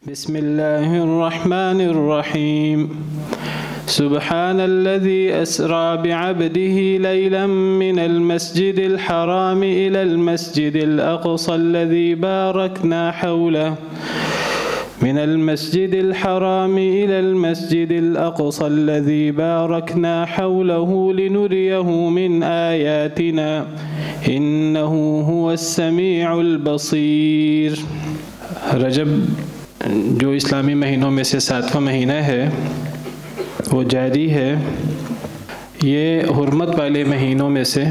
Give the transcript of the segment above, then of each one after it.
بسم الله الرحمن الرحيم سبحان الذي أسرى بعبده ليلا من المسجد الحرام إلى المسجد الأقصى الذي باركنا حوله من المسجد الحرام إلى المسجد الأقصى الذي باركنا حوله لنريه من آياتنا إنه هو السميع البصير۔ رجب جو اسلامی مہینوں میں سے 7واں مہینہ ہے وہ جاری ہے۔ یہ حرمت والے مہینوں میں سے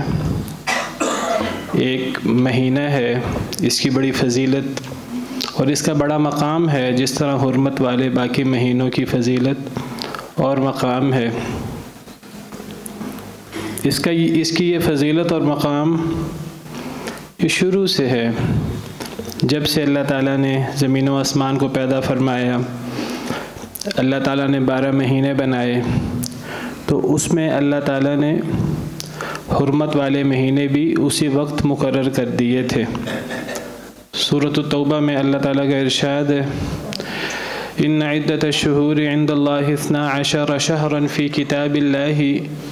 ایک مہینہ ہے۔ اس کی بڑی فضیلت اور اس کا بڑا مقام ہے، جس طرح حرمت والے باقی مہینوں کی فضیلت اور مقام ہے۔ اس کی یہ فضیلت اور مقام یہ شروع سے ہے۔ جب سے اللہ تعالیٰ نے زمین و آسمان کو پیدا فرمایا، اللہ تعالیٰ نے 12 مہینے بنائے، تو اس میں اللہ تعالیٰ نے حرمت والے مہینے بھی اسی وقت مقرر کر دیے تھے۔ سورۃ التوبہ میں اللہ تعالیٰ کا ارشاد ہے، ان عدۃ الشہور عند اللہ 12 شہرا فی کتاب اللہ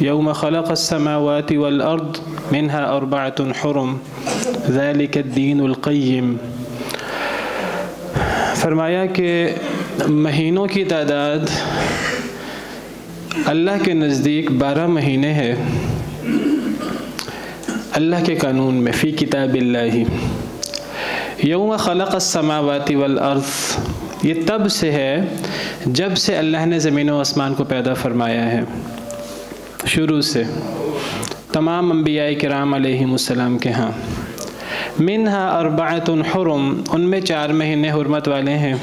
یوم خلق السماوات والارض منها 4 حرم ذلک الدین القیم۔ فرمایا کہ مہینوں کی تعداد اللہ کے نزدیک 12 مہینے ہے، اللہ کے قانون میں، فی کتاب اللہ۔ یوم خلق السماوات والارض، یہ تب سے ہے جب سے اللہ نے زمین و آسمان کو پیدا فرمایا ہے، شروع سے تمام انبیاء کرام علیہم السلام کے ہاں۔ منہا 4 حرم، ان میں 4 مہینے حرمت والے ہیں۔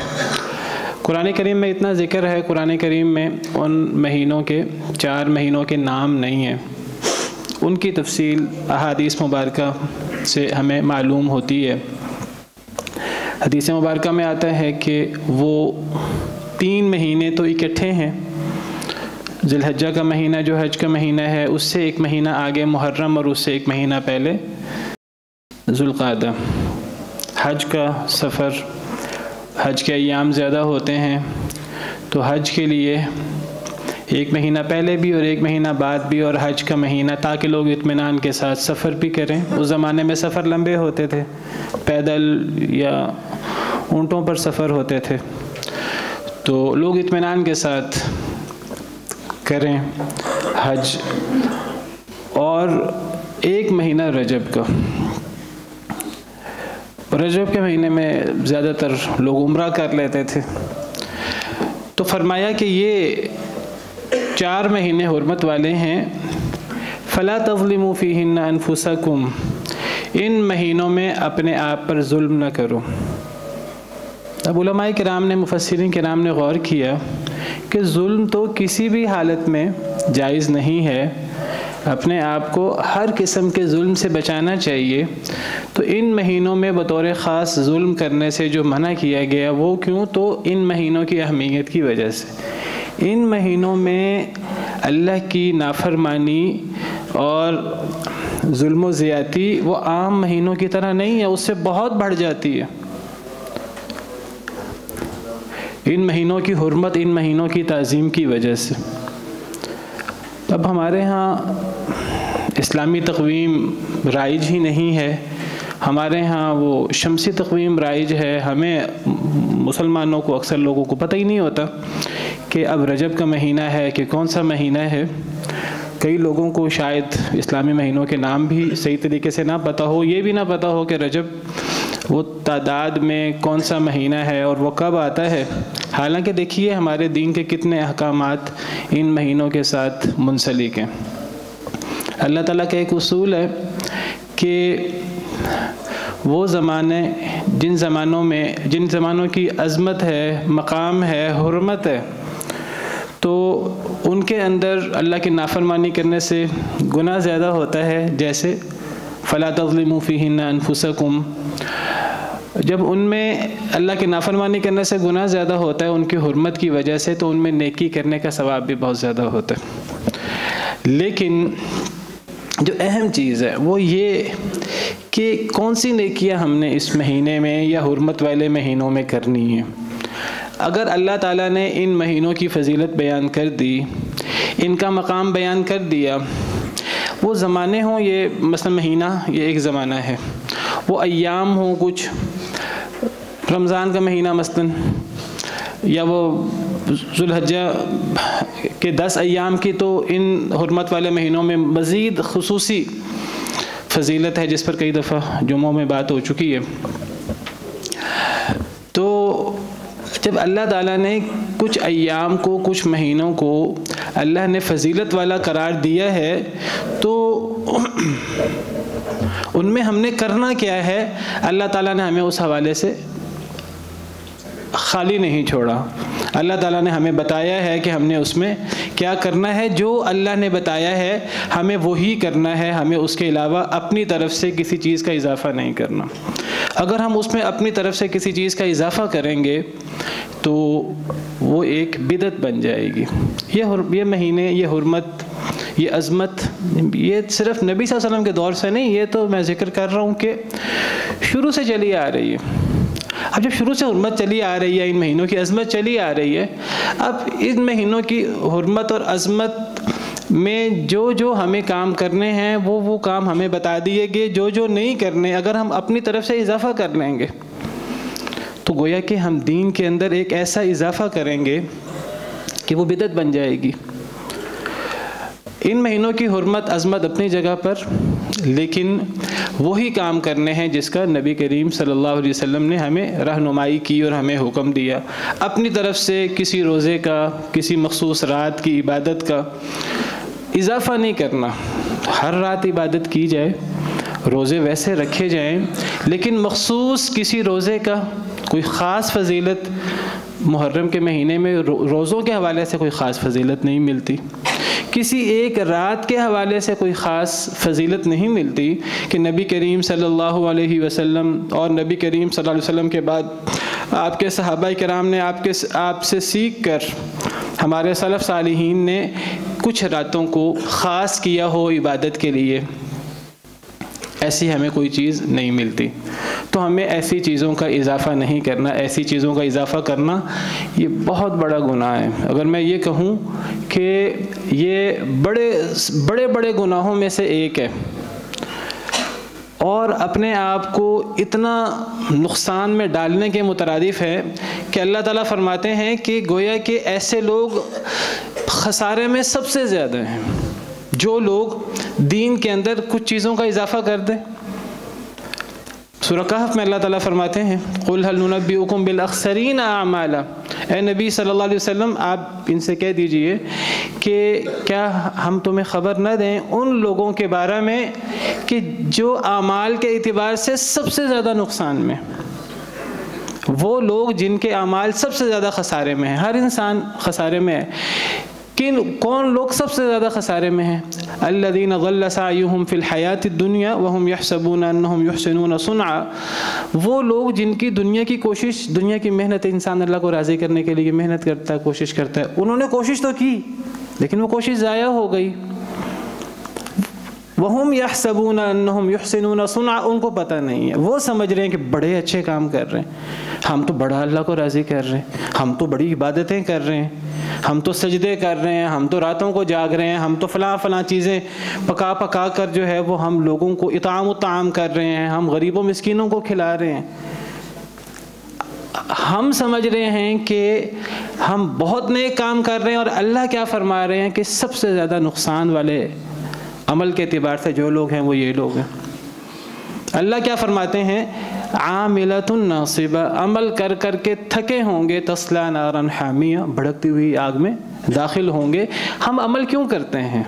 قرآن کریم میں اتنا ذکر ہے، قرآن کریم میں ان مہینوں کے 4 مہینوں کے نام نہیں ہیں، ان کی تفصیل احادیث مبارکہ سے ہمیں معلوم ہوتی ہے۔ حدیث مبارکہ میں آتا ہے کہ وہ 3 مہینے تو اکٹھے ہیں۔ ذی الحجہ کا مہینہ جو حج کا مہینہ ہے، اس سے 1 مہینہ آگے محرم، اور اس سے 1 مہینہ پہلے ذوالقعدہ۔ حج کا سفر، حج کے ایام زیادہ ہوتے ہیں، تو حج کے لیے 1 مہینہ پہلے بھی اور 1 مہینہ بعد بھی، اور حج کا مہینہ، تاکہ لوگ اطمینان کے ساتھ سفر بھی کریں۔ اس زمانے میں سفر لمبے ہوتے تھے، پیدل یا اونٹوں پر سفر ہوتے تھے، تو لوگ اطمینان کے ساتھ کریں حج۔ اور 1 مہینہ رجب کا، رجب کے مہینے میں زیادہ تر لوگ عمرہ کر لیتے تھے، تو فرمایا کہ یہ 4 مہینے حرمت والے ہیں۔ فلا تظلموا فیہن انفسکم، ان مہینوں میں اپنے آپ پر ظلم نہ کرو۔ اب علماء کرام نے، مفسرین کرام نے غور کیا کہ ظلم تو کسی بھی حالت میں جائز نہیں ہے، اپنے آپ کو ہر قسم کے ظلم سے بچانا چاہیے۔ تو ان مہینوں میں بطور خاص ظلم کرنے سے جو منع کیا گیا، وہ کیوں؟ تو ان مہینوں کی اہمیت کی وجہ سے۔ ان مہینوں میں اللہ کی نافرمانی اور ظلم و زیادتی وہ عام مہینوں کی طرح نہیں ہے، اس سے بہت بڑھ جاتی ہے۔ ان مہینوں کی حرمت، ان مہینوں کی تعظیم کی وجہ سے۔ اب ہمارے ہاں اسلامی تقویم رائج ہی نہیں ہے، ہمارے ہاں وہ شمسی تقویم رائج ہے۔ ہمیں مسلمانوں کو، اکثر لوگوں کو پتہ ہی نہیں ہوتا کہ اب رجب کا مہینہ ہے کہ کون سا مہینہ ہے۔ کئی لوگوں کو شاید اسلامی مہینوں کے نام بھی صحیح طریقے سے نہ پتہ ہو، یہ بھی نہ پتہ ہو کہ رجب وہ تعداد میں کون سا مہینہ ہے اور وہ کب آتا ہے۔ حالانکہ دیکھیے ہمارے دین کے کتنے احکامات ان مہینوں کے ساتھ منسلک ہیں۔ اللہ تعالیٰ کا ایک اصول ہے کہ وہ زمانے، جن زمانوں کی عظمت ہے، مقام ہے، حرمت ہے، تو ان کے اندر اللہ کی نافرمانی کرنے سے گناہ زیادہ ہوتا ہے، جیسے فلا تظلموا فیہن انفسکم۔ جب ان میں اللہ کی نافرمانی کرنے سے گناہ زیادہ ہوتا ہے ان کی حرمت کی وجہ سے، تو ان میں نیکی کرنے کا ثواب بھی بہت زیادہ ہوتا ہے۔ لیکن جو اہم چیز ہے وہ یہ کہ کون سی نیکیاں ہم نے اس مہینے میں یا حرمت والے مہینوں میں کرنی ہیں۔ اگر اللہ تعالیٰ نے ان مہینوں کی فضیلت بیان کر دی، ان کا مقام بیان کر دیا، وہ زمانے ہوں، یہ مثلا مہینہ یہ ایک زمانہ ہے، وہ ایام ہوں کچھ، رمضان کا مہینہ مثلا، یا وہ ذوالحجہ کے 10 ایام کی، تو ان حرمت والے مہینوں میں مزید خصوصی فضیلت ہے جس پر کئی دفعہ جمعوں میں بات ہو چکی ہے۔ تو جب اللہ تعالیٰ نے کچھ ایام کو، کچھ مہینوں کو اللہ نے فضیلت والا قرار دیا ہے، تو ان میں ہم نے کرنا کیا ہے؟ اللہ تعالیٰ نے ہمیں اس حوالے سے خالی نہیں چھوڑا۔ اللہ تعالیٰ نے ہمیں بتایا ہے کہ ہم نے اس میں کیا کرنا ہے۔ جو اللہ نے بتایا ہے ہمیں وہی کرنا ہے، ہمیں اس کے علاوہ اپنی طرف سے کسی چیز کا اضافہ نہیں کرنا۔ اگر ہم اس میں اپنی طرف سے کسی چیز کا اضافہ کریں گے تو وہ ایک بدعت بن جائے گی۔ یہ مہینے، یہ حرمت، یہ عظمت، یہ صرف نبی صلی اللہ علیہ وسلم کے دور سے نہیں، یہ تو میں ذکر کر رہا ہوں کہ شروع سے چلی آ رہی ہے۔ اب جب شروع سے حرمت چلی آ رہی ہے، ان مہینوں کی عظمت چلی آ رہی ہے، اب ان مہینوں کی حرمت اور عظمت میں جو ہمیں کام کرنے ہیں وہ کام ہمیں بتا دیے گئے، جو نہیں کرنے، اگر ہم اپنی طرف سے اضافہ کر لیں گے تو گویا کہ ہم دین کے اندر ایک ایسا اضافہ کریں گے کہ وہ بدعت بن جائے گی۔ ان مہینوں کی حرمت عظمت اپنی جگہ پر، لیکن وہی کام کرنے ہیں جس کا نبی کریم صلی اللہ علیہ وسلم نے ہمیں رہنمائی کی اور ہمیں حکم دیا۔ اپنی طرف سے کسی روزے کا، کسی مخصوص رات کی عبادت کا اضافہ نہیں کرنا۔ ہر رات عبادت کی جائے، روزے ویسے رکھے جائیں، لیکن مخصوص کسی روزے کا کوئی خاص فضیلت محرم کے مہینے میں روزوں کے حوالے سے کوئی خاص فضیلت نہیں ملتی، کسی ایک رات کے حوالے سے کوئی خاص فضیلت نہیں ملتی کہ نبی کریم صلی اللہ علیہ وسلم اور نبی کریم صلی اللہ علیہ وسلم کے بعد آپ کے صحابہ کرام نے آپ سے سیکھ کر، ہمارے سلف صالحین نے کچھ راتوں کو خاص کیا ہو عبادت کے لیے۔ ایسی ہمیں کوئی چیز نہیں ملتی، تو ہمیں ایسی چیزوں کا اضافہ نہیں کرنا۔ ایسی چیزوں کا اضافہ کرنا یہ بہت بڑا گناہ ہے۔ اگر میں یہ کہوں کہ یہ بڑے گناہوں میں سے ایک ہے، اور اپنے آپ کو اتنا نقصان میں ڈالنے کے مترادف ہے کہ اللہ تعالیٰ فرماتے ہیں کہ گویا کہ ایسے لوگ خسارے میں سب سے زیادہ ہیں جو لوگ دین کے اندر کچھ چیزوں کا اضافہ کر دیں۔ سورہ کہف میں اللہ تعالیٰ فرماتے ہیں قُلْ هَلْ نُنَبِّئُكُمْ بِالْأَخْسَرِينَ أَعْمَالًا، اے نبی صلی اللہ علیہ وسلم آپ ان سے کہہ دیجئے کہ کیا ہم تمہیں خبر نہ دیں ان لوگوں کے بارے میں کہ جو اعمال کے اعتبار سے سب سے زیادہ نقصان میں، وہ لوگ جن کے اعمال سب سے زیادہ خسارے میں ہیں۔ ہر انسان خسارے میں ہے، کون لوگ سب سے زیادہ خسارے میں ہیں؟ الذین ضل سعیہم فی الحیات الدنیا وہم یحسبون انہم یحسنون صنعا، وہ لوگ جن کی دنیا کی کوشش، دنیا کی محنت، انسان اللہ کو راضی کرنے کے لیے محنت کرتا ہے، کوشش کرتا ہے، انہوں نے کوشش تو کی لیکن وہ کوشش ضائع ہو گئی۔ وہم یحسبون انہم یحسنون صنعا، ان کو پتہ نہیں ہے، وہ سمجھ رہے ہیں کہ بڑے اچھے کام کر رہے ہیں، ہم تو بڑا اللہ کو راضی کر رہے ہیں، ہم تو بڑی عبادتیں کر رہے ہیں، ہم تو سجدے کر رہے ہیں، ہم تو راتوں کو جاگ رہے ہیں، ہم تو فلاں چیزیں پکا کر جو ہے وہ ہم لوگوں کو اطعام و طعام کر رہے ہیں، ہم غریبوں مسکینوں کو کھلا رہے ہیں۔ ہم سمجھ رہے ہیں کہ ہم بہت نیک کام کر رہے ہیں، اور اللہ کیا فرما رہے ہیں کہ سب سے زیادہ نقصان والے عمل کے اعتبار سے جو لوگ ہیں وہ یہ لوگ ہیں۔ اللہ کیا فرماتے ہیں؟ عاملۃ ناصبہ، عمل کر کر کے تھکے ہوں گے، تصلیٰ نارا حامیہ، بھڑکتی ہوئی آگ میں داخل ہوں گے۔ ہم عمل کیوں کرتے ہیں؟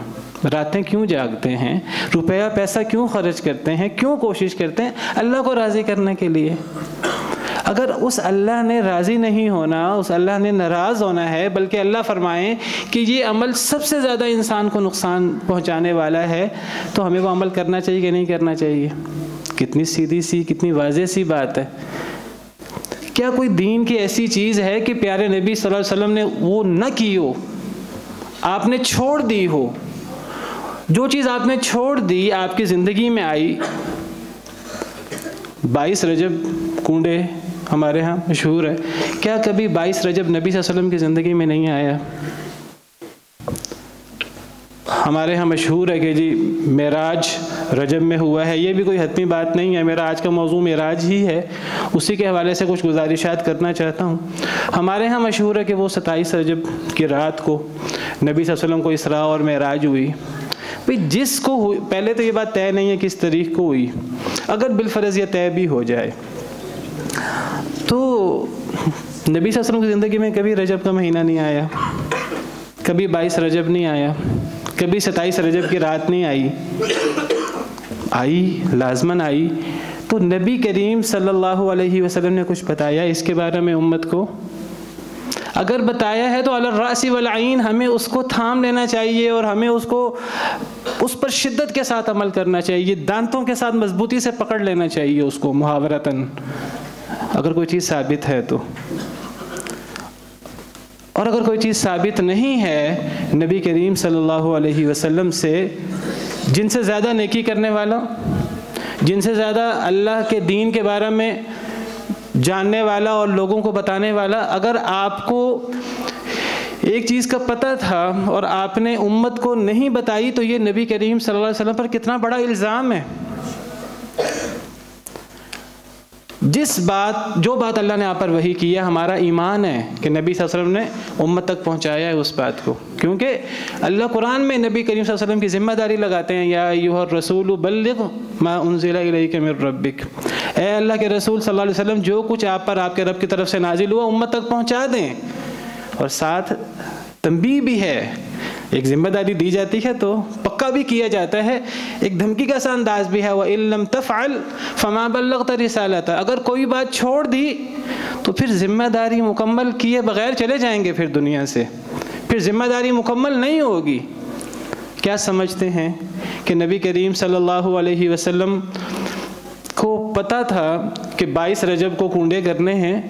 راتیں کیوں جاگتے ہیں؟ روپیہ پیسہ کیوں خرچ کرتے ہیں؟ کیوں کوشش کرتے ہیں؟ اللہ کو راضی کرنے کے لیے۔ اگر اس اللہ نے راضی نہیں ہونا، اس اللہ نے ناراض ہونا ہے، بلکہ اللہ فرمائیں کہ یہ عمل سب سے زیادہ انسان کو نقصان پہنچانے والا ہے، تو ہمیں وہ عمل کرنا چاہیے کہ نہیں کرنا چاہیے؟ کتنی سیدھی سی، کتنی واضح سی بات ہے۔ کیا کوئی دین کی ایسی چیز ہے کہ پیارے نبی صلی اللہ علیہ وسلم نے وہ نہ کی ہو، آپ نے چھوڑ دی ہو؟ جو چیز آپ نے چھوڑ دی، آپ کی زندگی میں آئی، 22 رجب کنڈے ہمارے ہاں مشہور ہے کیا کبھی 22 رجب نبی صلی اللہ علیہ وسلم کی زندگی میں نہیں آیا؟ ہمارے ہاں مشہور ہے کہ جی معراج رجب میں ہوا ہے، یہ بھی کوئی حتمی بات نہیں ہے، میرا آج کا موضوع معراج ہی ہے، اسی کے حوالے سے کچھ گزارشات کرنا چاہتا ہوں۔ ہمارے ہاں مشہور ہے کہ وہ 27 رجب کی رات کو نبی صلی اللہ علیہ وسلم کو اسراء اور معراج ہوئی۔ بھئی جس کو ہوئی، پہلے تو یہ بات طے نہیں ہے کس تاریخ کو ہوئی، اگر بالفرض یہ طے بھی ہو جائے تو نبی صلی اللہ علیہ وسلم کی زندگی میں کبھی رجب کا مہینہ نہیں آیا، کبھی 22 رجب نہیں آیا، کبھی 27 رجب کی رات نہیں آئی لازماً آئی۔ تو نبی کریم صلی اللہ علیہ وسلم نے کچھ بتایا اس کے بارے میں امت کو؟ اگر بتایا ہے تو علی الراس والعین ہمیں اس کو تھام لینا چاہیے اور ہمیں اس پر شدت کے ساتھ عمل کرنا چاہیے، دانتوں کے ساتھ مضبوطی سے پکڑ لینا چاہیے اس کو محاورتاً، اگر کوئی چیز ثابت ہے تو۔ اور اگر کوئی چیز ثابت نہیں ہے نبی کریم صلی اللہ علیہ وسلم سے، جن سے زیادہ نیکی کرنے والا، جن سے زیادہ اللہ کے دین کے بارے میں جاننے والا اور لوگوں کو بتانے والا، اگر آپ کو ایک چیز کا پتہ تھا اور آپ نے امت کو نہیں بتائی تو یہ نبی کریم صلی اللہ علیہ وسلم پر کتنا بڑا الزام ہے۔ جو بات اللہ نے آپ پر وحی کی ہے، ہمارا ایمان ہے کہ نبی صلی اللہ علیہ وسلم نے امت تک پہنچایا ہے اس بات کو، کیونکہ اللہ قرآن میں نبی کریم صلی اللہ علیہ وسلم کی ذمہ داری لگاتے ہیں، یا ایھا الرسول بلغ ما انزل الیک من ربک، اے اللہ کے رسول صلی اللہ علیہ وسلم جو کچھ آپ پر آپ کے رب کی طرف سے نازل ہوا امت تک پہنچا دیں۔ اور ساتھ تنبیہ بھی ہے، ایک ذمہ داری دی جاتی ہے تو پکا بھی کیا جاتا ہے، ایک دھمکی کا سا انداز بھی ہے، وَإِن لَمْ تَفْعَلْ فَمَا بَلَّغْتَ رِسَالَتَهُ، اگر کوئی بات چھوڑ دی تو پھر ذمہ داری مکمل کیے بغیر چلے جائیں گے پھر دنیا سے، پھر ذمہ داری مکمل نہیں ہوگی۔ کیا سمجھتے ہیں کہ نبی کریم صلی اللہ علیہ وسلم کو پتہ تھا کہ 22 رجب کو کنڈے کرنے ہیں،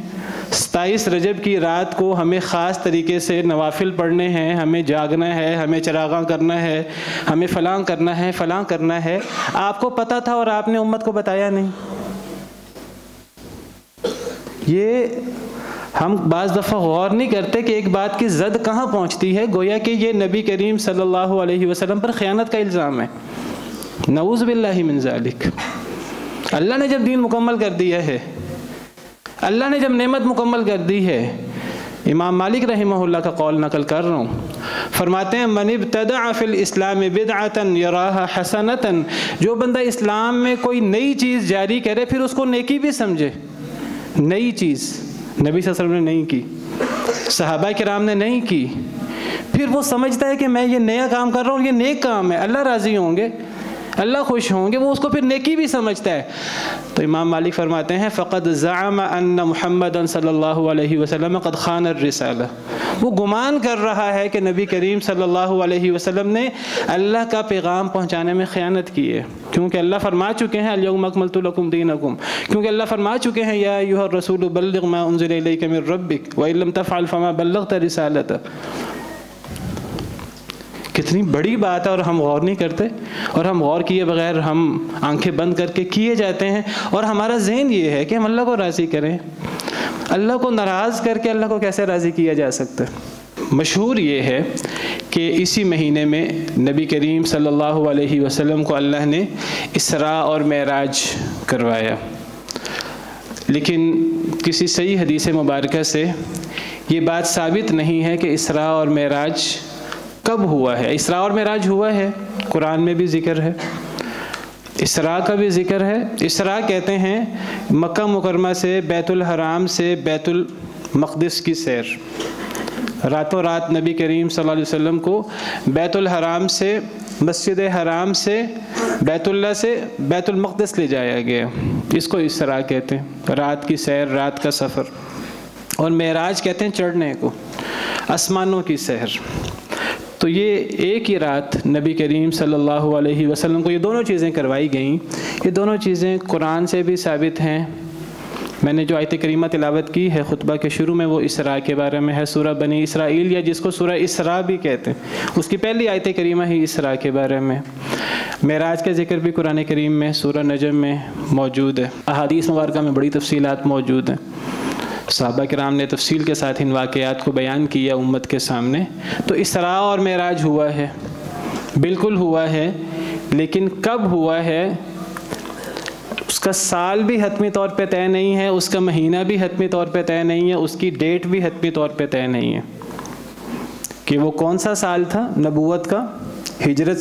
27 رجب کی رات کو ہمیں خاص طریقے سے نوافل پڑھنے ہیں، ہمیں جاگنا ہے، ہمیں چراغاں کرنا ہے، ہمیں فلاں کرنا ہے، فلاں کرنا ہے؟ آپ کو پتہ تھا اور آپ نے امت کو بتایا نہیں۔ یہ ہم بعض دفعہ غور نہیں کرتے کہ ایک بات کی زد کہاں پہنچتی ہے، گویا کہ یہ نبی کریم صلی اللہ علیہ وسلم پر خیانت کا الزام ہے، نعوذ باللہ من ذالک۔ اللہ نے جب دین مکمل کر دیا ہے، اللہ نے جب نعمت مکمل کر دی ہے، امام مالک رحمہ اللہ کا قول نقل کر رہا ہوں، فرماتے ہیں من ابتدع فی الاسلام بدعتا یراہا حسنتا، جو بندہ اسلام میں کوئی نئی چیز جاری کرے پھر اس کو نیکی بھی سمجھے، نئی چیز نبی صلی اللہ علیہ وسلم نے نہیں کی، صحابہ کرام نے نہیں کی، پھر وہ سمجھتا ہے کہ میں یہ نیا کام کر رہا ہوں، یہ نیک کام ہے، اللہ راضی ہوں گے، اللہ خوش ہوں گے، وہ اس کو پھر نیکی بھی سمجھتا ہے، تو امام مالک فرماتے ہیں فقد زعم ان محمد صلی اللہ علیہ وسلم قد خان الرسالہ، وہ گمان کر رہا ہے کہ نبی کریم صلی اللہ علیہ وسلم نے اللہ کا پیغام پہنچانے میں خیانت کی ہے، کیونکہ اللہ فرما چکے ہیں الیوم اکملت لکم دینکم، کیونکہ اللہ فرما چکے ہیں یا ایھا الرسول بلغ ما انزل الیک من ربک وان لم تفعل فما بلغت رسالتہ۔ کتنی بڑی بات ہے اور ہم غور نہیں کرتے، اور ہم غور کیے بغیر ہم آنکھیں بند کر کے کیے جاتے ہیں، اور ہمارا ذہن یہ ہے کہ ہم اللہ کو راضی کریں۔ اللہ کو ناراض کر کے اللہ کو کیسے راضی کیا جا سکتا ہے؟ مشہور یہ ہے کہ اسی مہینے میں نبی کریم صلی اللہ علیہ وسلم کو اللہ نے اسراء اور معراج کروایا، لیکن کسی صحیح حدیث مبارکہ سے یہ بات ثابت نہیں ہے کہ اسراء اور معراج کب ہوا ہے۔ اسراء اور معراج ہوا ہے، قرآن میں بھی ذکر ہے، اسراء کا بھی ذکر ہے۔ اسراء کہتے ہیں مکہ مکرمہ سے بیت الحرام سے بیت المقدس کی سیر، راتوں رات نبی کریم صلی اللہ علیہ وسلم کو بیت الحرام سے، مسجد حرام سے، بیت اللہ سے بیت المقدس لے جایا گیا، اس کو اسراء کہتے ہیں، رات کی سیر، رات کا سفر۔ اور معراج کہتے ہیں چڑھنے کو، آسمانوں کی سیر۔ تو یہ ایک ہی رات نبی کریم صلی اللہ علیہ وسلم کو یہ دونوں چیزیں کروائی گئیں۔ یہ دونوں چیزیں قرآن سے بھی ثابت ہیں۔ میں نے جو آیت کریمہ تلاوت کی ہے خطبہ کے شروع میں وہ اسراء کے بارے میں ہے، سورہ بنی اسرائیل یا جس کو سورہ اسراء بھی کہتے ہیں، اس کی پہلی آیت کریمہ ہی اسراء کے بارے میں۔ معراج کا ذکر بھی قرآن کریم میں سورہ نجم میں موجود ہے، احادیث مبارکہ میں بڑی تفصیلات موجود ہیں۔ صحابہ کرام نے تفصیل کے ساتھ ان واقعات کو بیان کیا امت کے سامنے. تو اسراء اور معراج ہوا ہے، بالکل ہوا ہے، لیکن کب ہوا ہے اس کا سال بھی حتمی طور پہ طے نہیں ہے، اس کا مہینہ بھی حتمی طور پہ طے نہیں ہے، اس کی ڈیٹ بھی حتمی طور پہ طے نہیں ہے کہ وہ کون سا سال تھا نبوت کا. ہجرت،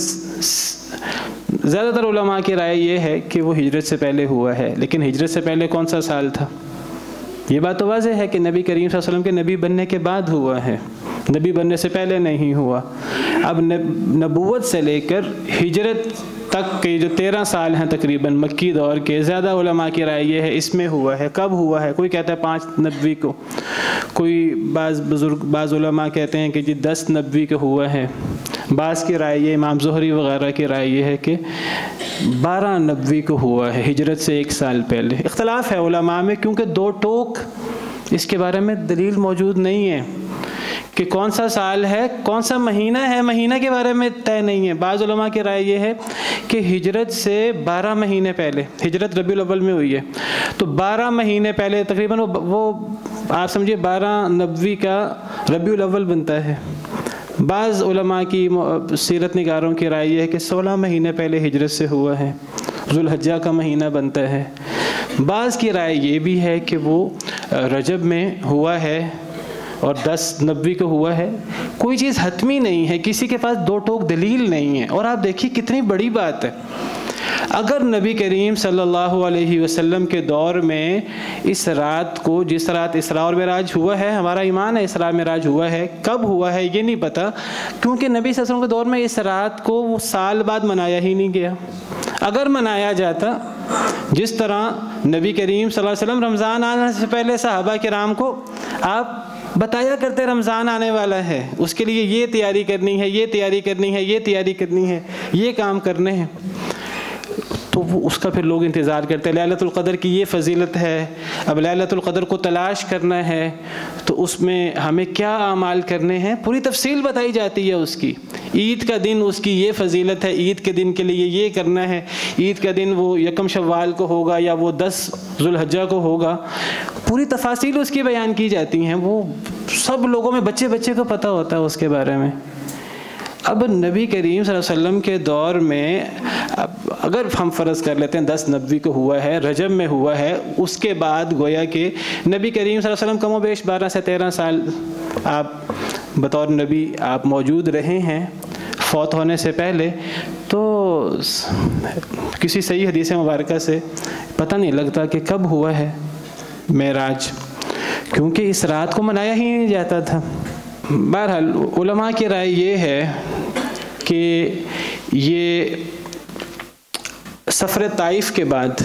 زیادہ تر علماء کی رائے یہ ہے کہ وہ ہجرت سے پہلے ہوا ہے، لیکن ہجرت سے پہلے کون سا سال تھا؟ یہ بات تو واضح ہے کہ نبی کریم صلی اللہ علیہ وسلم کے نبی بننے کے بعد ہوا ہے، نبی بننے سے پہلے نہیں ہوا. اب نبوت سے لے کر ہجرت تک کے جو 13 سال ہیں تقریباً مکی دور کے، زیادہ علماء کی رائے یہ ہے اس میں ہوا ہے. کب ہوا ہے؟ کوئی کہتا ہے 5 نبوی کو، کوئی بعض علماء کہتے ہیں کہ جی 10 نبوی کو ہوا ہے. بعض کی رائے یہ، امام زہری وغیرہ کی رائے یہ ہے کہ 12 نبوی کو ہوا ہے، ہجرت سے 1 سال پہلے. اختلاف ہے علماء میں، کیونکہ 2 ٹوک اس کے بارے میں دلیل موجود نہیں ہے کہ کون سا سال ہے، کون سا مہینہ ہے، مہینہ کے بارے میں طے نہیں ہے. بعض علماء کی رائے یہ ہے کہ ہجرت سے 12 مہینے پہلے، ہجرت ربیع الاول میں ہوئی ہے، تو 12 مہینے پہلے تقریباً وہ آپ سمجھے 12 نبوی کا ربیع الاول بنتا ہے. بعض علماء کی سیرت نگاروں کی رائے یہ ہے کہ 16 مہینے پہلے ہجرت سے ہوا ہے، ذوالحجہ کا مہینہ بنتا ہے. بعض کی رائے یہ بھی ہے کہ وہ رجب میں ہوا ہے اور 10 نبوی کو ہوا ہے. کوئی چیز حتمی نہیں ہے، کسی کے پاس 2 ٹوک دلیل نہیں ہے. اور آپ دیکھیے کتنی بڑی بات ہے، اگر نبی کریم صلی اللہ علیہ وسلم کے دور میں اس رات کو، جس رات اسراء اور معراج ہوا ہے، ہمارا ایمان ہے اسراء معراج ہوا ہے، کب ہوا ہے یہ نہیں پتا، کیونکہ نبی صلی اللہ علیہ وسلم کے دور میں اس رات کو وہ سال بعد منایا ہی نہیں گیا. اگر منایا جاتا جس طرح نبی کریم صلی اللہ علیہ وسلم رمضان آنے سے پہلے صحابہ کرام کو آپ بتایا کرتے رمضان آنے والا ہے، اس کے لیے یہ تیاری کرنی ہے، یہ تیاری کرنی ہے، یہ تیاری کرنی ہے، یہ کام کرنے ہیں، تو وہ اس کا پھر لوگ انتظار کرتے ہیں. لیلۃ القدر کی یہ فضیلت ہے، اب لیلۃ القدر کو تلاش کرنا ہے تو اس میں ہمیں کیا اعمال کرنے ہیں، پوری تفصیل بتائی جاتی ہے اس کی. عید کا دن اس کی یہ فضیلت ہے، عید کے دن کے لیے یہ کرنا ہے، عید کا دن وہ 1 شوال کو ہوگا یا وہ 10 ذوالحجہ کو ہوگا، پوری تفاصیل اس کی بیان کی جاتی ہیں. وہ سب لوگوں میں بچے کو پتہ ہوتا ہے اس کے بارے میں. اب نبی کریم صلی اللہ علیہ وسلم کے دور میں اگر ہم فرض کر لیتے ہیں 10 نبوی کو ہوا ہے، رجب میں ہوا ہے، اس کے بعد گویا کہ نبی کریم صلی اللہ علیہ وسلم کم و بیش 12 سے 13 سال آپ بطور نبی آپ موجود رہے ہیں فوت ہونے سے پہلے، تو کسی صحیح حدیث مبارکہ سے پتہ نہیں لگتا کہ کب ہوا ہے معراج، کیونکہ اس رات کو منایا ہی نہیں جاتا تھا. بہرحال علماء کی رائے یہ ہے کہ یہ سفر طائف کے بعد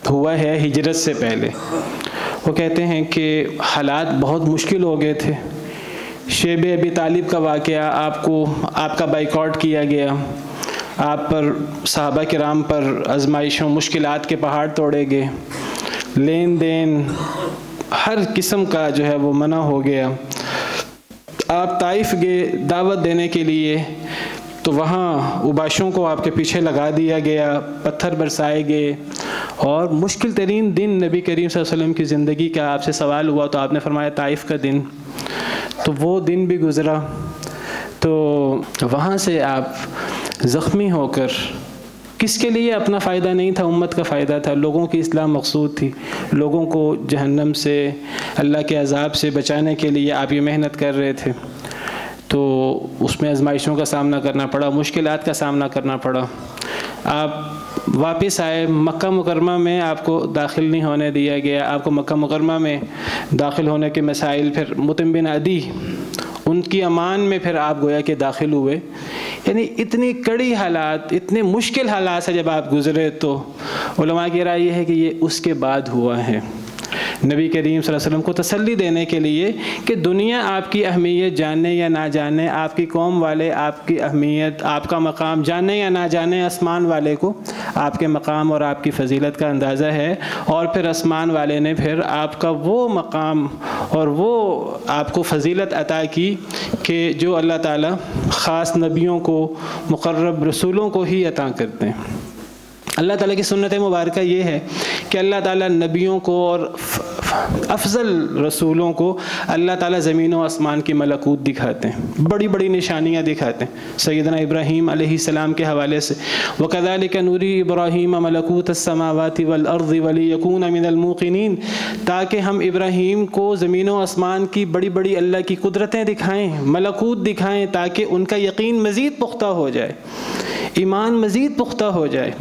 ہوا ہے، ہجرت سے پہلے. وہ کہتے ہیں کہ حالات بہت مشکل ہو گئے تھے. شیب ابی طالب کا واقعہ، آپ کا بائیکاٹ کیا گیا، آپ پر صحابہ کرام پر آزمائشوں مشکلات کے پہاڑ توڑے گئے، لین دین ہر قسم کا جو ہے وہ منع ہو گیا. آپ طائف گئے دعوت دینے کے لیے، تو وہاں اوباشوں کو آپ کے پیچھے لگا دیا گیا، پتھر برسائے گئے، اور مشکل ترین دن نبی کریم صلی اللہ علیہ وسلم کی زندگی کا آپ سے سوال ہوا تو آپ نے فرمایا طائف کا دن، تو وہ دن بھی گزرا. تو وہاں سے آپ زخمی ہو کر، کس کے لیے اپنا فائدہ نہیں تھا، امت کا فائدہ تھا، لوگوں کی اصلاح مقصود تھی، لوگوں کو جہنم سے، اللہ کے عذاب سے بچانے کے لیے آپ یہ محنت کر رہے تھے. تو اس میں آزمائشوں کا سامنا کرنا پڑا، مشکلات کا سامنا کرنا پڑا. آپ واپس آئے، مکہ مکرمہ میں آپ کو داخل نہیں ہونے دیا گیا. آپ کو مکہ مکرمہ میں داخل ہونے کے مسائل، پھر مطعم بن عدی ان کی امان میں پھر آپ گویا کہ داخل ہوئے. یعنی اتنی کڑی حالات، اتنے مشکل حالات سے جب آپ گزرے، تو علماء کی رائے یہ ہے کہ یہ اس کے بعد ہوا ہے. نبی کریم صلی اللہ علیہ وسلم کو تسلی دینے کے لیے کہ دنیا آپ کی اہمیت جانے یا نہ جانے، آپ کی قوم والے آپ کی اہمیت، آپ کا مقام جانے یا نہ جانے، آسمان والے کو آپ کے مقام اور آپ کی فضیلت کا اندازہ ہے. اور پھر آسمان والے نے پھر آپ کا وہ مقام اور وہ آپ کو فضیلت عطا کی کہ جو اللہ تعالیٰ خاص نبیوں کو، مقرب رسولوں کو ہی عطا کرتے ہیں. اللہ تعالیٰ کی سنت مبارکہ یہ ہے کہ اللہ تعالیٰ نبیوں کو اور افضل رسولوں کو اللہ تعالیٰ زمین و آسمان کی ملکوت دکھاتے ہیں، بڑی بڑی نشانیاں دکھاتے ہیں۔ سیدنا ابراہیم علیہ السلام کے حوالے سے وَكَذَلِكَ نُرِي إِبْرَاهِيمَ مَلَكُوتَ السَّمَاوَاتِ وَالْأَرْضِ وَلِيَكُونَ مِنَ الْمُوقِنِينَ، تاکہ ہم ابراہیم کو زمین و آسمان کی بڑی بڑی اللہ کی قدرتیں دکھائیں، ملکوت دکھائیں، تاکہ ان کا یقین مزید پختہ ہو جائے، ایمان مزید پختہ ہو جائے۔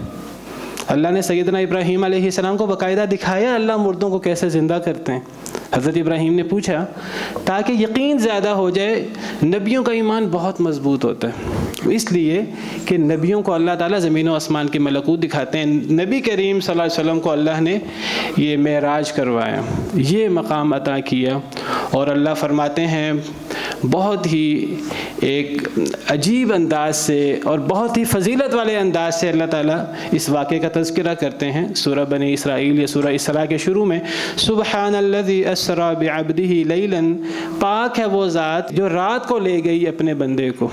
اللہ نے سیدنا ابراہیم علیہ السلام کو باقاعدہ دکھایا اللہ مردوں کو کیسے زندہ کرتے ہیں۔ حضرت ابراہیم نے پوچھا تاکہ یقین زیادہ ہو جائے۔ نبیوں کا ایمان بہت مضبوط ہوتا ہے، اس لیے کہ نبیوں کو اللہ تعالیٰ زمین و آسمان کی ملکوت دکھاتے ہیں۔ نبی کریم صلی اللہ علیہ وسلم کو اللہ نے یہ معراج کروایا، یہ مقام عطا کیا، اور اللہ فرماتے ہیں بہت ہی ایک عجیب انداز سے اور بہت ہی فضیلت والے انداز سے اللہ تعالیٰ اس واقعے کا تذکرہ کرتے ہیں سورہ بنی اسرائیل یا سورہ اسراء کے شروع میں۔ سبحان الذی اسریٰ بعبدہ لیلا، پاک ہے وہ ذات جو رات کو لے گئی اپنے بندے کو،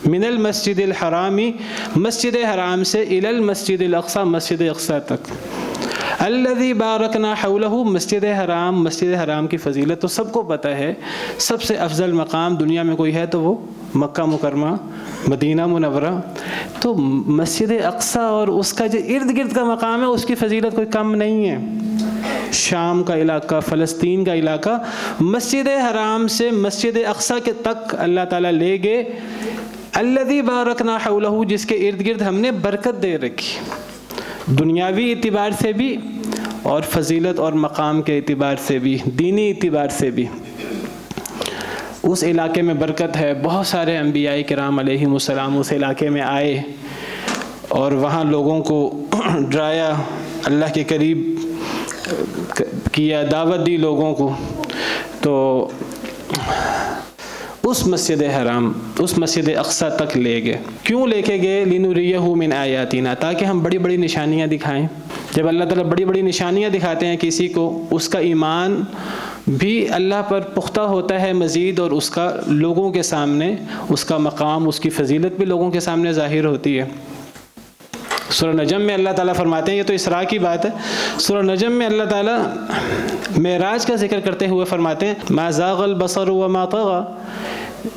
من المسجد الحرامی، مسجد حرام سے، الی المسجد الاقصی، مسجد اقصی تک، الذی بارکنا حولہ، مسجد حرام کی فضیلت تو سب کو پتہ ہے، سب سے افضل مقام دنیا میں کوئی ہے تو وہ مکہ مکرمہ، مدینہ منورہ، تو مسجد اقصی اور اس کا جو ارد گرد کا مقام ہے اس کی فضیلت کوئی کم نہیں ہے۔ شام کا علاقہ، فلسطین کا علاقہ، مسجد حرام سے مسجد اقصی کے تک اللہ تعالیٰ لے گئے، الذی بارکنا حولہ، جس کے ارد گرد ہم نے برکت دے رکھی، دنیاوی اعتبار سے بھی اور فضیلت اور مقام کے اعتبار سے بھی، دینی اعتبار سے بھی۔ اس علاقے میں برکت ہے، بہت سارے انبیاء کرام علیہم السلام اس علاقے میں آئے اور وہاں لوگوں کو ڈرایا، اللہ کے قریب کیا، دعوت دی لوگوں کو۔ تو اس مسجد حرام، اس مسجد اقصی تک لے گئے۔ کیوں لے کے گئے؟ لِنُرِيَهُ مِنْ آیَاتِنَا، تاکہ ہم بڑی بڑی نشانیاں دکھائیں۔ جب اللہ تعالیٰ بڑی بڑی نشانیاں دکھاتے ہیں کسی کو، اس کا ایمان بھی اللہ پر پختہ ہوتا ہے مزید، اور اس کا لوگوں کے سامنے، اس کا مقام، اس کی فضیلت بھی لوگوں کے سامنے ظاہر ہوتی ہے۔ سورہ نجم میں اللہ تعالیٰ فرماتے ہیں، یہ تو اسراء کی بات ہے، سورہ نجم میں اللہ تعالیٰ معراج کا ذکر کرتے ہوئے فرماتے ہیں ما زاغ البصر وما طغى،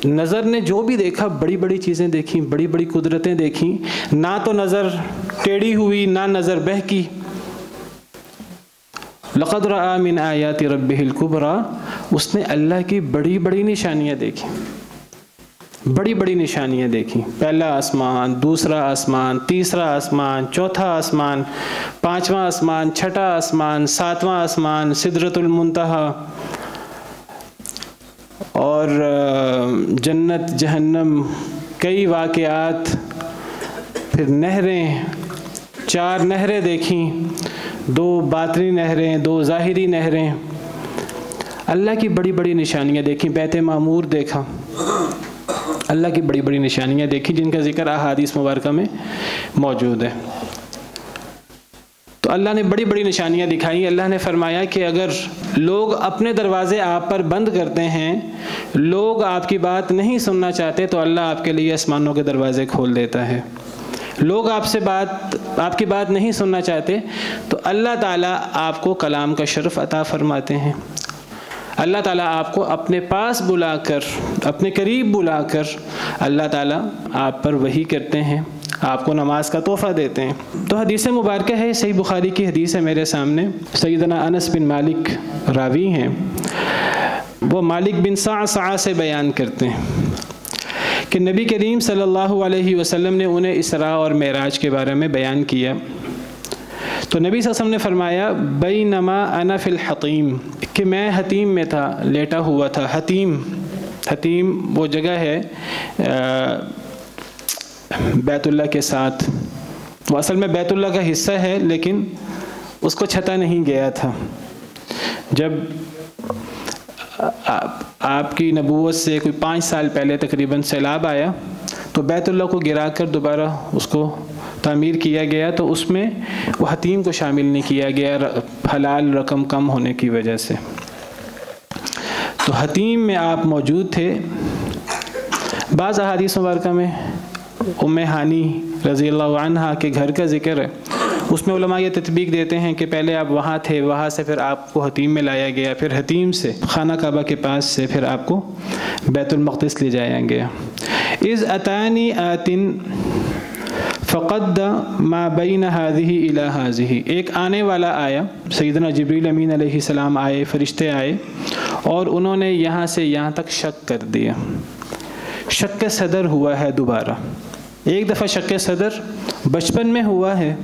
نظر نے جو بھی دیکھا، بڑی بڑی چیزیں دیکھیں، بڑی بڑی قدرتیں دیکھیں، نہ تو نظر ٹیڑھی ہوئی، نہ نظر بہکی۔ لقد رأى من آیات ربہ الکبریٰ، اس نے اللہ کی بڑی بڑی نشانیاں دیکھی، بڑی بڑی نشانیاں دیکھیں۔ پہلا آسمان، دوسرا آسمان، تیسرا آسمان، چوتھا آسمان، پانچواں آسمان، چھٹا آسمان، ساتواں آسمان، سدرۃ المنتہا، اور جنت جہنم، کئی واقعات، پھر نہریں، 4 نہریں دیکھیں، 2 باطنی نہریں، 2 ظاہری نہریں، اللہ کی بڑی بڑی نشانیاں دیکھیں، بیت معمور دیکھا، اللہ کی بڑی بڑی نشانیاں دیکھیں جن کا ذکر احادیث مبارکہ میں موجود ہے۔ تو اللہ نے بڑی بڑی نشانیاں دکھائی۔ اللہ نے فرمایا کہ اگر لوگ اپنے دروازے آپ پر بند کرتے ہیں، لوگ آپ کی بات نہیں سننا چاہتے، تو اللہ آپ کے لیے آسمانوں کے دروازے کھول دیتا ہے۔ لوگ آپ کی بات نہیں سننا چاہتے تو اللہ تعالیٰ آپ کو کلام کا شرف عطا فرماتے ہیں۔ اللہ تعالیٰ آپ کو اپنے پاس بلا کر، اپنے قریب بلا کر اللہ تعالیٰ آپ پر وحی کرتے ہیں، آپ کو نماز کا تحفہ دیتے ہیں۔ تو حدیث مبارکہ ہے، صحیح بخاری کی حدیث ہے میرے سامنے، سیدنا انس بن مالک راوی ہیں، وہ مالک بن صعصع سے بیان کرتے ہیں کہ نبی کریم صلی اللہ علیہ وسلم نے انہیں اسراء اور معراج کے بارے میں بیان کیا۔ تو نبی صلی اللہ علیہ وسلم نے فرمایا بینما انا فی الحطیم، کہ میں حتیم میں تھا، لیٹا ہوا تھا۔ حتیم وہ جگہ ہے بیت اللہ کے ساتھ، وہ اصل میں بیت اللہ کا حصہ ہے لیکن اس کو چھتا نہیں گیا تھا۔ جب آپ کی نبوت سے کوئی 5 سال پہلے تقریباً سیلاب آیا تو بیت اللہ کو گرا کر دوبارہ اس کو تعمیر کیا گیا، تو اس میں وہ حتیم کو شامل نہیں کیا گیا حلال رقم کم ہونے کی وجہ سے۔ تو حتیم میں آپ موجود تھے۔ بعض احادیث مبارکہ میں ام ہانی رضی اللہ عنہا کے گھر کا ذکر ہے، اس میں علماء یہ تطبیق دیتے ہیں کہ پہلے آپ وہاں تھے، وہاں سے پھر آپ کو حتیم میں لایا گیا، پھر حتیم سے خانہ کعبہ کے پاس سے پھر آپ کو بیت المقدس لے جایا گیا۔ اذ اتانی آتن فقد ما بین هذه الى هذه، ایک آنے والا آیا، سیدنا جبریل امین علیہ السلام آئے، فرشتے آئے اور انہوں نے یہاں سے یہاں تک شک کر دیا۔ شک صدر ہوا ہے دوبارہ، ایک دفعہ شک صدر بچپن میں ہوا ہے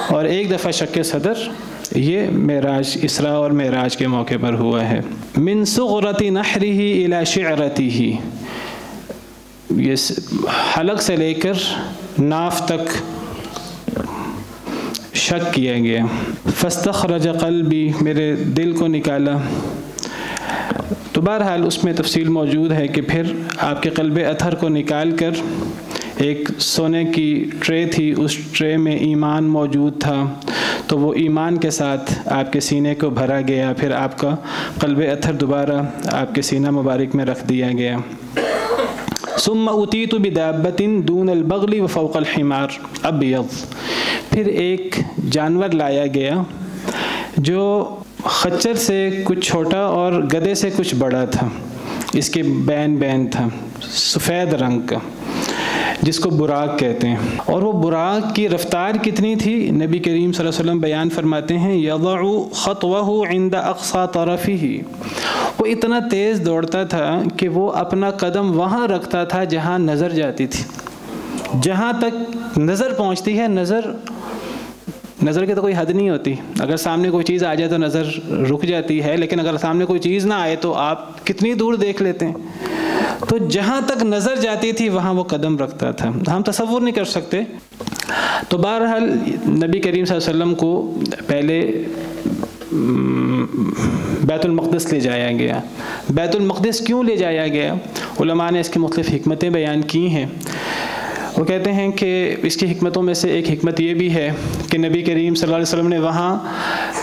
اور ایک دفعہ شک صدر یہ معراج، اسراء اور معراج کے موقع پر ہوا ہے۔ من صغرۃ نحرہ الی شعرتہ، یہ حلق سے لے کر ناف تک شک کیا گیا۔ فاستخرج قلبی، میرے دل کو نکالا۔ تو بہرحال اس میں تفصیل موجود ہے کہ پھر آپ کے قلب اطہر کو نکال کر ایک سونے کی ٹرے تھی، اس ٹرے میں ایمان موجود تھا، تو وہ ایمان کے ساتھ آپ کے سینے کو بھرا گیا، پھر آپ کا قلب اطہر دوبارہ آپ کے سینہ مبارک میں رکھ دیا گیا۔ ثم اتیت بدابۃ دون البغل وفوق الحمار ابیض، پھر ایک جانور لایا گیا جو خچر سے کچھ چھوٹا اور گدھے سے کچھ بڑا تھا، اس کے بین تھا، سفید رنگ کا، جس کو براق کہتے ہیں۔ اور وہ براق کی رفتار کتنی تھی، نبی کریم صلی اللہ علیہ وسلم بیان فرماتے ہیں یضع خطوہ عند اقصى طرفہ، وہ اتنا تیز دوڑتا تھا کہ وہ اپنا قدم وہاں رکھتا تھا جہاں نظر جاتی تھی، جہاں تک نظر پہنچتی ہے۔ نظر کی تو کوئی حد نہیں ہوتی، اگر سامنے کوئی چیز آ جائے تو نظر رک جاتی ہے، لیکن اگر سامنے کوئی چیز نہ آئے تو آپ کتنی دور دیکھ لیتے ہیں۔ تو جہاں تک نظر جاتی تھی وہاں وہ قدم رکھتا تھا، ہم تصور نہیں کر سکتے۔ تو بہرحال نبی کریم صلی اللہ علیہ وسلم کو پہلے بیت المقدس لے جایا گیا۔ بیت المقدس کیوں لے جایا گیا؟ علماء نے اس کی مختلف حکمتیں بیان کی ہیں۔ وہ کہتے ہیں کہ اس کی حکمتوں میں سے ایک حکمت یہ بھی ہے کہ نبی کریم صلی اللہ علیہ وسلم نے وہاں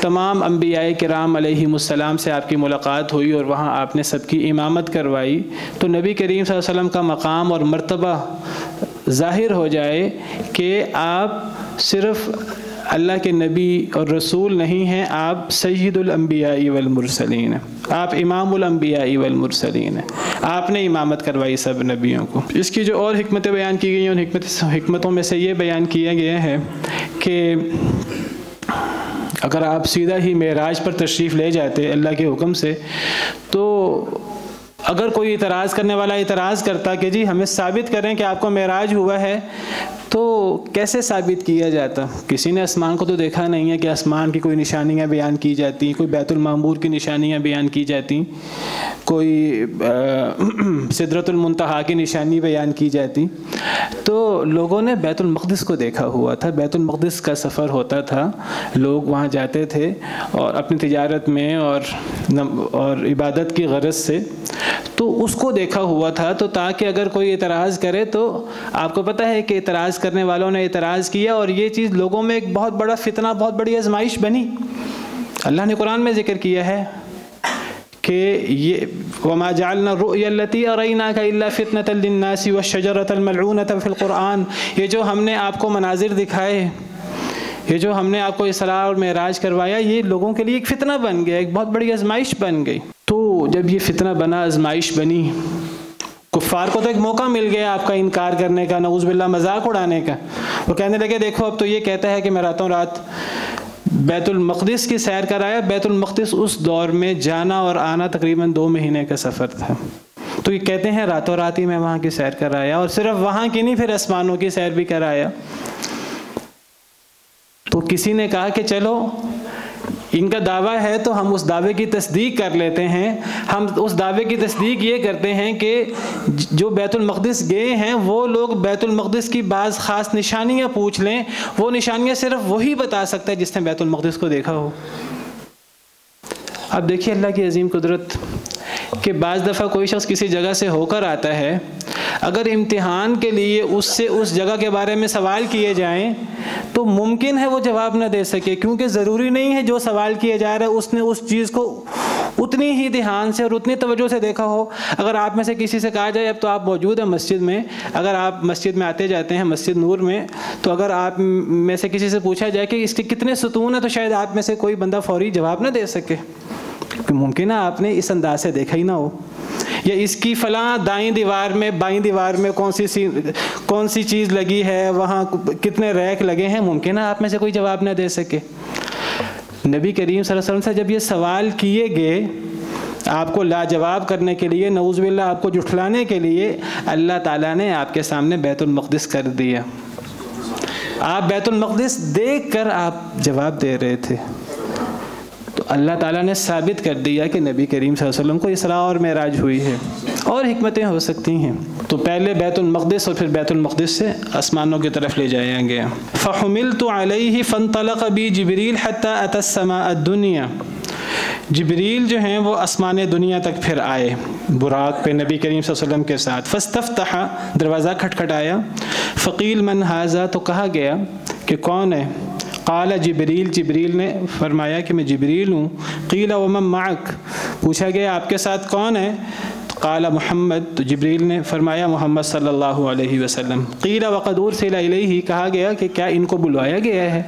تمام انبیاء کرام علیہم السلام سے آپ کی ملاقات ہوئی اور وہاں آپ نے سب کی امامت کروائی، تو نبی کریم صلی اللہ علیہ وسلم کا مقام اور مرتبہ ظاہر ہو جائے کہ آپ صرف اللہ کے نبی اور رسول نہیں ہیں، آپ سید الانبیاء والمرسلین، آپ امام الانبیاء والمرسلین ہیں، آپ نے امامت کروائی سب نبیوں کو۔ اس کی جو اور حکمتیں بیان کی گئی ہیں، ان حکمتوں میں سے یہ بیان کیا گیا ہے کہ اگر آپ سیدھا ہی معراج پر تشریف لے جاتے اللہ کے حکم سے، تو اگر کوئی اعتراض کرنے والا اعتراض کرتا کہ جی ہمیں ثابت کریں کہ آپ کو معراج ہوا ہے، تو کیسے ثابت کیا جاتا؟ کسی نے آسمان کو تو دیکھا نہیں ہے کہ آسمان کی کوئی نشانیاں بیان کی جاتی، کوئی بیت المعمور کی نشانیاں بیان کی جاتی، کوئی سدرۃ المنتہا کی نشانی بیان کی جاتی۔ تو لوگوں نے بیت المقدس کو دیکھا ہوا تھا، بیت المقدس کا سفر ہوتا تھا، لوگ وہاں جاتے تھے اور اپنی تجارت میں اور عبادت کی غرض سے، تو اس کو دیکھا ہوا تھا، تو تاکہ اگر کوئی اعتراض کرے تو آپ کو پتہ ہے کہ اعتراض کرنے والوں نے اعتراض کیا اور یہ چیز لوگوں میں ایک بہت بڑا فتنہ، بہت بڑی آزمائش بنی۔ اللہ نے قرآن میں ذکر کیا ہے کہ یہ وما جعلنا الرؤيا التي اريناك الا فتنة للناس والشجرة الملعونة في القرآن، یہ جو ہم نے آپ کو مناظر دکھائے، یہ جو ہم نے آپ کو اسراء اور معراج کروایا، یہ لوگوں کے لیے ایک فتنہ بن گیا، ایک بہت بڑی آزمائش بن گئی۔ تو جب یہ فتنہ بنا، آزمائش بنی، کفار کو تو ایک موقع مل گیا آپ کا انکار کرنے کا، نعوذ باللہ مذاق اڑانے کا۔ وہ کہنے لگے دیکھو اب تو یہ کہتا ہے کہ میں راتوں رات بیت المقدس کی سیر کرایا۔ بیت المقدس اس دور میں جانا اور آنا تقریباً 2 مہینے کا سفر تھا، تو یہ کہتے ہیں راتوں رات ہی میں وہاں کی سیر کرایا، اور صرف وہاں کی نہیں، پھر آسمانوں کی سیر بھی کرایا۔ تو کسی نے کہا کہ چلو ان کا دعویٰ ہے تو ہم اس دعوے کی تصدیق کر لیتے ہیں۔ ہم اس دعوے کی تصدیق یہ کرتے ہیں کہ جو بیت المقدس گئے ہیں وہ لوگ بیت المقدس کی بعض خاص نشانیاں پوچھ لیں، وہ نشانیاں صرف وہی بتا سکتا ہے جس نے بیت المقدس کو دیکھا ہو۔ اب دیکھیے اللہ کی عظیم قدرت کہ بعض دفعہ کوئی شخص کسی جگہ سے ہو کر آتا ہے، اگر امتحان کے لیے اس سے اس جگہ کے بارے میں سوال کیے جائیں تو ممکن ہے وہ جواب نہ دے سکے، کیونکہ ضروری نہیں ہے جو سوال کیا جا رہا ہے اس نے اس چیز کو اتنی ہی دھیان سے اور اتنی توجہ سے دیکھا ہو. اگر آپ میں سے کسی سے کہا جائے اب تو آپ موجود ہیں مسجد میں, اگر آپ مسجد میں آتے جاتے ہیں مسجد نور میں, تو اگر آپ میں سے کسی سے پوچھا جائے کہ اس کے کتنے ستون ہیں, تو شاید آپ میں سے کوئی بندہ فوری جواب نہ دے سکے, کیونکہ ممکن ہے آپ نے اس انداز سے دیکھا ہی نہ ہو. یا اس کی فلاں دائیں دیوار میں بائیں دیوار میں کون سی چیز لگی ہے, وہاں کتنے ریک لگے ہیں, ممکن ہے آپ میں سے کوئی جواب نہ دے سکے. نبی کریم صلی اللہ علیہ وسلم سے جب یہ سوال کیے گئے آپ کو لاجواب کرنے کے لیے, نعوذ باللہ آپ کو جھٹلانے کے لیے, اللہ تعالیٰ نے آپ کے سامنے بیت المقدس کر دیا. آپ بیت المقدس دیکھ کر آپ جواب دے رہے تھے, تو اللہ تعالیٰ نے ثابت کر دیا کہ نبی کریم صلی اللہ علیہ وسلم کو اسراء اور معراج ہوئی ہے. اور حکمتیں ہو سکتی ہیں. تو پہلے بیت المقدس اور پھر بیت المقدس سے آسمانوں کی طرف لے جایا گیا. فحملت علیہ فانطلق بی جبریل حتی اتی السماء الدنیا. جبریل جو ہیں وہ آسمان دنیا تک پھر آئے براق پہ نبی کریم صلی اللہ علیہ وسلم کے ساتھ. فاستفتح, دروازہ کھٹکھٹایا. فقیل من ھذا, تو کہا گیا کہ کون ہے. قال جبریل, جبریل نے فرمایا کہ میں جبریل ہوں. قیل ومن معک, پوچھا گیا آپ کے ساتھ کون ہے. قال محمد, تو جبریل نے فرمایا محمد صلی اللہ علیہ وسلم. قیل وقد ارسل الیہ, کہا گیا کہ کیا ان کو بلوایا گیا ہے.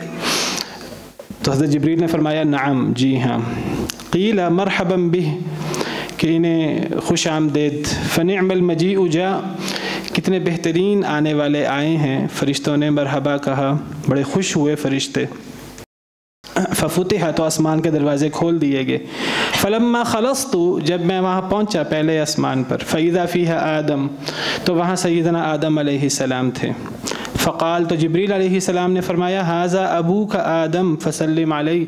تو حضرت جبریل نے فرمایا نعم, جی ہاں. قیل مرحبا بہ, کہ انہیں خوش آمدید. فنعم المجیء جاء, کتنے بہترین آنے والے آئے ہیں. فرشتوں نے مرحبا کہا, بڑے خوش ہوئے فرشتے. ففتح, تو آسمان کے دروازے کھول دیے گئے. فلما خلصت, جب میں وہاں پہنچا پہلے آسمان پر. فاذا فیہا آدم, تو وہاں سیدنا آدم علیہ السلام تھے. فقال, تو جبریل علیہ السلام نے فرمایا ھذا ابوک آدم فسلم علیہ,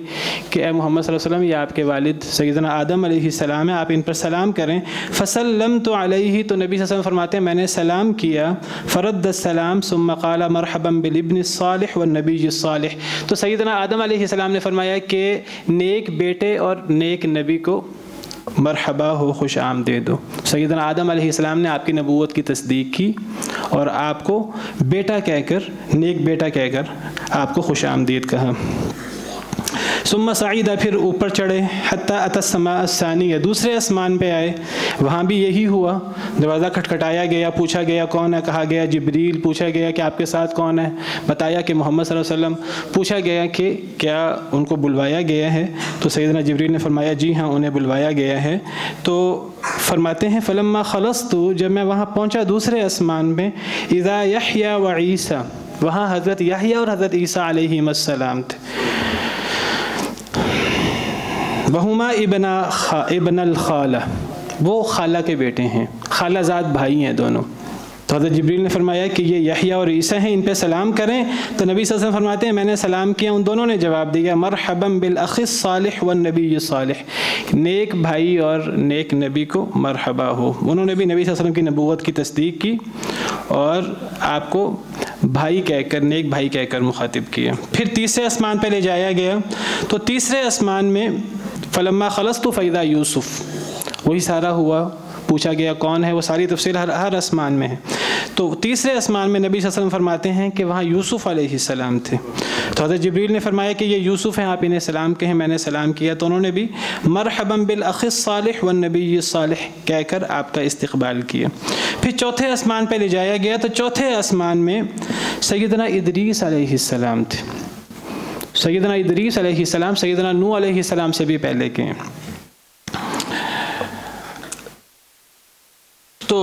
کہ اے محمد صلی اللہ علیہ وسلم یہ آپ کے والد سیدنا آدم علیہ السلام ہیں, آپ ان پر سلام کریں. فسلمت علیہ, تو نبی صلی اللہ علیہ وسلم فرماتے ہیں میں نے سلام کیا. فرد السلام ثم قال مرحبا بالابن الصالح والنبی الصالح, تو سیدنا آدم علیہ السلام نے فرمایا کہ نیک بیٹے اور نیک نبی کو مرحبا ہو, خوش آمدید ہو. سیدنا آدم علیہ السلام نے آپ کی نبوت کی تصدیق کی اور آپ کو بیٹا کہہ کر, نیک بیٹا کہہ کر آپ کو خوش آمدید کہا. ثم صعید, پھر اوپر چڑھے. حتی اتی السماء الثانیہ, دوسرے آسمان پہ آئے. وہاں بھی یہی ہوا, دروازہ کھٹکھٹایا گیا, پوچھا گیا کون ہے, کہا گیا جبریل. پوچھا گیا کہ آپ کے ساتھ کون ہے, بتایا کہ محمد صلی اللہ علیہ وسلم. پوچھا گیا کہ کیا ان کو بلوایا گیا ہے, تو سیدنا جبریل نے فرمایا جی ہاں انہیں بلوایا گیا ہے. تو فرماتے ہیں فلما خلصت, جب میں وہاں پہنچا دوسرے آسمان میں. اذا یحییٰ و عیسیٰ, وہاں حضرت یحییٰ اور حضرت عیسیٰ علیہ السلام تھے. وہما ابن الخالہ, وہ خالہ کے بیٹے ہیں, خالہ زاد بھائی ہیں دونوں. تو حضرت جبریل نے فرمایا کہ یہ یحییٰ اور عیسیٰ ہیں, ان پہ سلام کریں. تو نبی صلی اللہ علیہ وسلم فرماتے ہیں میں نے سلام کیا, ان دونوں نے جواب دیا مرحبا بالاخ الصالح والنبی الصالح, نیک بھائی اور نیک نبی کو مرحبا ہو. انہوں نے بھی نبی صلی اللہ علیہ وسلم کی نبوت کی تصدیق کی اور آپ کو بھائی کہہ کر, نیک بھائی کہہ کر مخاطب کیا. پھر تیسرے آسمان پہ لے جایا گیا. تو تیسرے آسمان میں فلما خلصت فاذا یوسف, وہی سارا ہوا. پوچھا گیا کون ہے, وہ ساری تفصیل ہر آسمان میں ہے. تو تیسرے آسمان میں نبی صلی اللہ علیہ وسلم فرماتے ہیں کہ وہاں یوسف علیہ السلام تھے. تو حضرت جبریل نے فرمایا کہ یہ یوسف ہیں, آپ انہیں سلام کہیں. میں نے سلام کیا, تو انہوں نے بھی مرحبا بالاخ الصالح والنبی الصالح کہہ کر آپ کا استقبال کیا. پھر چوتھے آسمان پہ لے جایا گیا. تو چوتھے آسمان میں سیدنا ادریس علیہ السلام تھے. سیدنا ادریس علیہ السلام سیدنا نوح علیہ السلام سے بھی پہلے کے ہیں. تو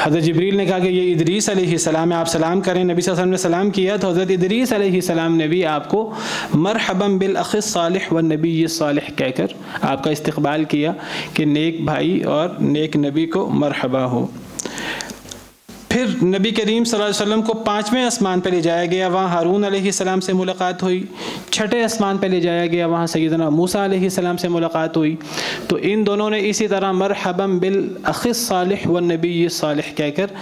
حضرت جبریل نے کہا کہ یہ ادریس علیہ السلام ہے, آپ سلام کریں. نبی صلی اللہ علیہ وسلم نے سلام کیا. تو حضرت ادریس علیہ السلام نے بھی آپ کو مرحبا بالاخ الصالح والنبی الصالح کہہ کر آپ کا استقبال کیا کہ نیک بھائی اور نیک نبی کو مرحبا ہو. پھر نبی کریم صلی اللہ علیہ وسلم کو پانچویں آسمان پہ لے جایا گیا. وہاں ہارون علیہ السلام سے ملاقات ہوئی. چھٹے آسمان پہ لے جایا گیا. وہاں سیدنا موسیٰ علیہ السلام سے ملاقات ہوئی. تو ان دونوں نے اسی طرح مرحبا بالاخ الصالح والنبی الصالح کہہ کر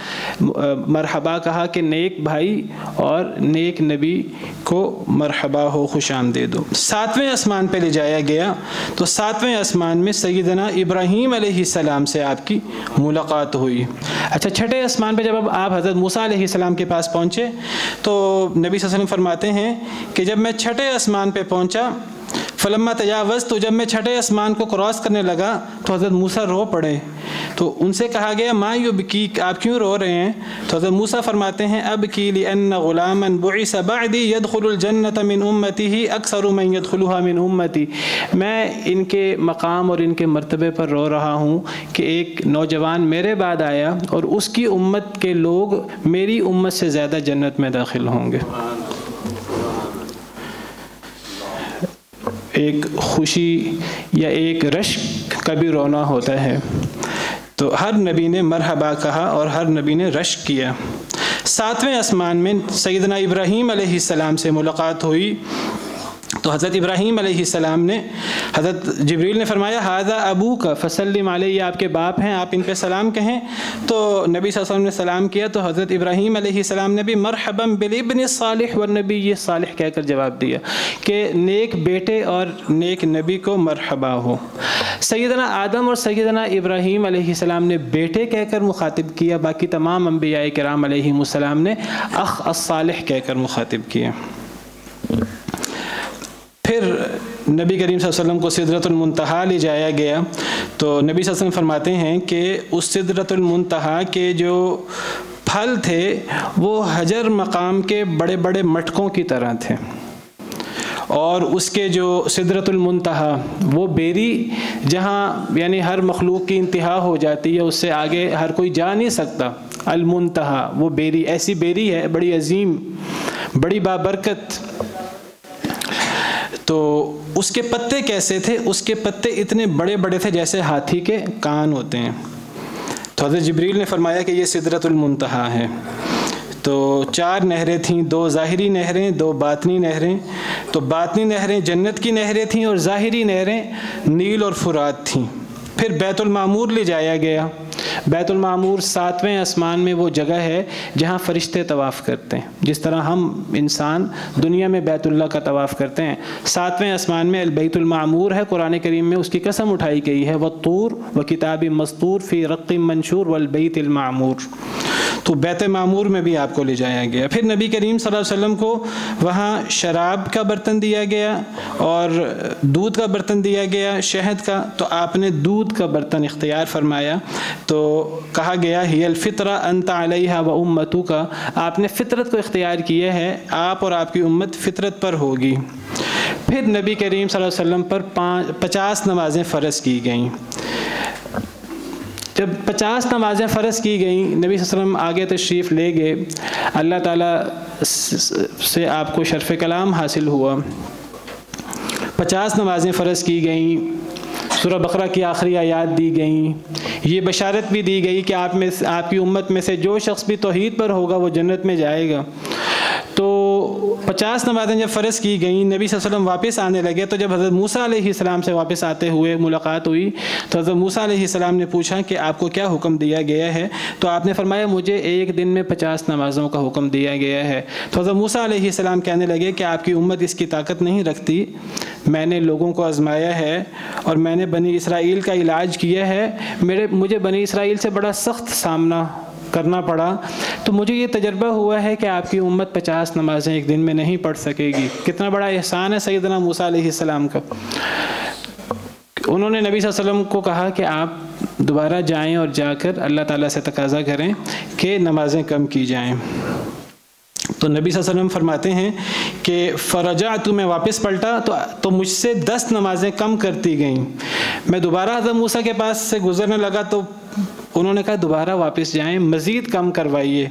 مرحبا کہا کہ نیک بھائی اور نیک نبی کو مرحبا ہو, خوش آمدید ہو. ساتویں آسمان پہ لے جایا گیا. تو ساتویں آسمان میں سیدنا ابراہیم علیہ السلام سے آپ کی ملاقات ہوئی. اچھا, چھٹے آسمان پہ جب آپ حضرت موسیٰ علیہ السلام کے پاس پہنچے تو نبی صلی اللہ علیہ وسلم فرماتے ہیں کہ جب میں چھٹے آسمان پہ پہنچا فلما تجاوز، تو جب میں چھٹے آسمان کو کراس کرنے لگا تو حضرت موسیٰ رو پڑے، تو ان سے کہا گیا ما یبکی، آپ کیوں رو رہے ہیں؟ تو حضرت موسیٰ فرماتے ہیں ابکی لأن غلاما بعث بعدی يدخل الجنة من امته اکثر من يدخلها من امتی، میں ان کے مقام اور ان کے مرتبے پر رو رہا ہوں کہ ایک نوجوان میرے بعد آیا اور اس کی امت کے لوگ میری امت سے زیادہ جنت میں داخل ہوں گے۔ ایک خوشی یا ایک رشک کا بھی رونا ہوتا ہے، تو ہر نبی نے مرحبا کہا اور ہر نبی نے رشک کیا۔ 7ویں آسمان میں سیدنا ابراہیم علیہ السلام سے ملاقات ہوئی، تو حضرت ابراہیم علیہ السلام نے، حضرت جبریل نے فرمایا ھذا ابوک فسلم علیہ، یہ آپ کے باپ ہیں، آپ ان پہ سلام کہیں۔ تو نبی صلی اللہ علیہ وسلم نے سلام کیا، تو حضرت ابراہیم علیہ السلام نے بھی مرحبا بالابن الصالح والنبی الصالح کہہ کر جواب دیا کہ نیک بیٹے اور نیک نبی کو مرحبا ہو۔ سیدنا آدم اور سیدنا ابراہیم علیہ السلام نے بیٹے کہہ کر مخاطب کیا، باقی تمام انبیاء کرام علیہم السلام نے اخ الصالح کہہ کر مخاطب کیا۔ پھر نبی کریم صلی اللہ علیہ وسلم کو سدرۃ المنتہا لے جایا گیا، تو نبی صلی اللہ علیہ وسلم فرماتے ہیں کہ اس سدرۃ المنتہا کے جو پھل تھے وہ حجر مقام کے بڑے بڑے مٹکوں کی طرح تھے، اور اس کے جو سدرۃ المنتہا وہ بیری جہاں یعنی ہر مخلوق کی انتہا ہو جاتی ہے، اس سے آگے ہر کوئی جا نہیں سکتا، المنتہا وہ بیری ایسی بیری ہے بڑی عظیم بڑی بابرکت۔ تو اس کے پتے کیسے تھے؟ اس کے پتے اتنے بڑے بڑے تھے جیسے ہاتھی کے کان ہوتے ہیں۔ تو حضرت جبریل نے فرمایا کہ یہ سدرۃ المنتہا ہے۔ تو 4 نہریں تھیں، 2 ظاہری نہریں 2 باطنی نہریں۔ تو باطنی نہریں جنت کی نہریں تھیں اور ظاہری نہریں نیل اور فرات تھیں۔ پھر بیت المعمور لے جایا گیا۔ بیت المعمور 7ویں آسمان میں وہ جگہ ہے جہاں فرشتے طواف کرتے ہیں، جس طرح ہم انسان دنیا میں بیت اللہ کا طواف کرتے ہیں، 7ویں آسمان میں البیت المعمور ہے۔ قرآن کریم میں اس کی قسم اٹھائی گئی ہے والطور وکتاب مسطور فی رق منشور والبیت المعمور۔ تو بیت معمور میں بھی آپ کو لے جایا گیا۔ پھر نبی کریم صلی اللہ علیہ وسلم کو وہاں شراب کا برتن دیا گیا اور دودھ کا برتن دیا گیا، شہد کا، تو آپ نے دودھ کا برتن اختیار فرمایا۔ تو کہا گیا ہی الفطرہ انت علیہا و امتک، آپ نے فطرت کو اختیار کیا ہے، آپ اور آپ کی امت فطرت پر ہوگی۔ پھر نبی کریم صلی اللہ علیہ وسلم پر 50 نمازیں فرض کی گئیں۔ جب 50 نمازیں فرض کی گئیں، نبی صلی اللہ علیہ وسلم آگے تشریف لے گئے، اللہ تعالیٰ سے آپ کو شرف کلام حاصل ہوا، 50 نمازیں فرض کی گئیں، سورہ بقرہ کی آخری آیات دی گئیں، یہ بشارت بھی دی گئی کہ آپ کی امت میں سے جو شخص بھی توحید پر ہوگا وہ جنت میں جائے گا۔ تو 50 نمازیں جب فرض کی گئیں، نبی صلی اللہ علیہ وسلم واپس آنے لگے، تو جب حضرت موسیٰ علیہ السلام سے واپس آتے ہوئے ملاقات ہوئی تو حضرت موسیٰ علیہ السلام نے پوچھا کہ آپ کو کیا حکم دیا گیا ہے؟ تو آپ نے فرمایا مجھے ایک دن میں 50 نمازوں کا حکم دیا گیا ہے۔ تو حضرت موسیٰ علیہ السلام کہنے لگے کہ آپ کی امت اس کی طاقت نہیں رکھتی، میں نے لوگوں کو آزمایا ہے اور میں نے بنی اسرائیل کا علاج کیا ہے، مجھے بنی اسرائیل سے بڑا سخت سامنا کرنا پڑا، تو مجھے یہ تجربہ ہوا ہے کہ آپ کی امت 50 نمازیں ایک دن میں نہیں پڑھ سکے گی۔ کتنا بڑا احسان ہے سیدنا موسیٰ علیہ السلام کا۔ انہوں نے نبی صلی اللہ علیہ وسلم کو کہا کہ آپ دوبارہ جائیں اور جا کر اللہ تعالیٰ سے تقاضا کریں کہ نمازیں کم کی جائیں۔ تو نبی صلی اللہ علیہ وسلم فرماتے ہیں کہ فرجعت، میں واپس پلٹا تو مجھ سے 10 نمازیں کم کرتی گئیں۔ میں دوبارہ حضرت موسیٰ کے پاس سے گزرنے لگا تو انہوں نے کہا دوبارہ واپس جائیں، مزید کم کروائیے۔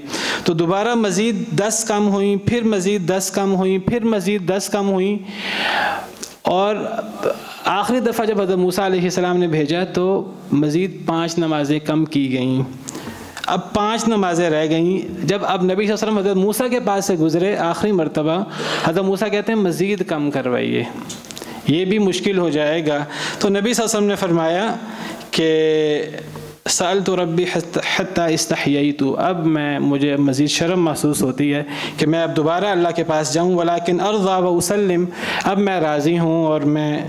تو دوبارہ مزید 10 کم ہوئیں، پھر مزید 10 کم ہوئیں، پھر مزید 10 کم ہوئیں، اور آخری دفعہ جب حضرت موسیٰ علیہ السلام نے بھیجا تو مزید 5 نمازیں کم کی گئیں۔ اب 5 نمازیں رہ گئیں۔ جب اب نبی صلی اللہ علیہ وسلم حضرت موسیٰ کے پاس سے گزرے آخری مرتبہ، حضرت موسیٰ کہتے ہیں مزید کم کروائیے، یہ بھی مشکل ہو جائے گا۔ تو نبی صلی اللہ علیہ وسلم نے فرمایا کہ سألت ربی حتی استحییت، اب مجھے مزید شرم محسوس ہوتی ہے کہ میں اب دوبارہ اللہ کے پاس جاؤں، ولیکن ارضی و اسلم، اب میں راضی ہوں اور میں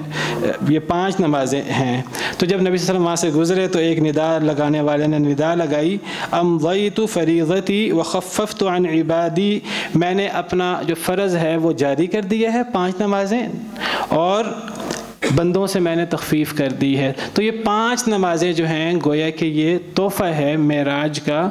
یہ 5 نمازیں ہیں۔ تو جب نبی صلی اللہ علیہ وسلم وہاں سے گزرے تو ایک ندا لگانے والے نے ندا لگائی، امضیت فریضتی وخففت عن عبادی، میں نے اپنا جو فرض ہے وہ جاری کر دیا ہے 5 نمازیں، اور بندوں سے میں نے تخفیف کر دی ہے۔ تو یہ 5 نمازیں جو ہیں گویا کہ یہ تحفہ ہے معراج کا۔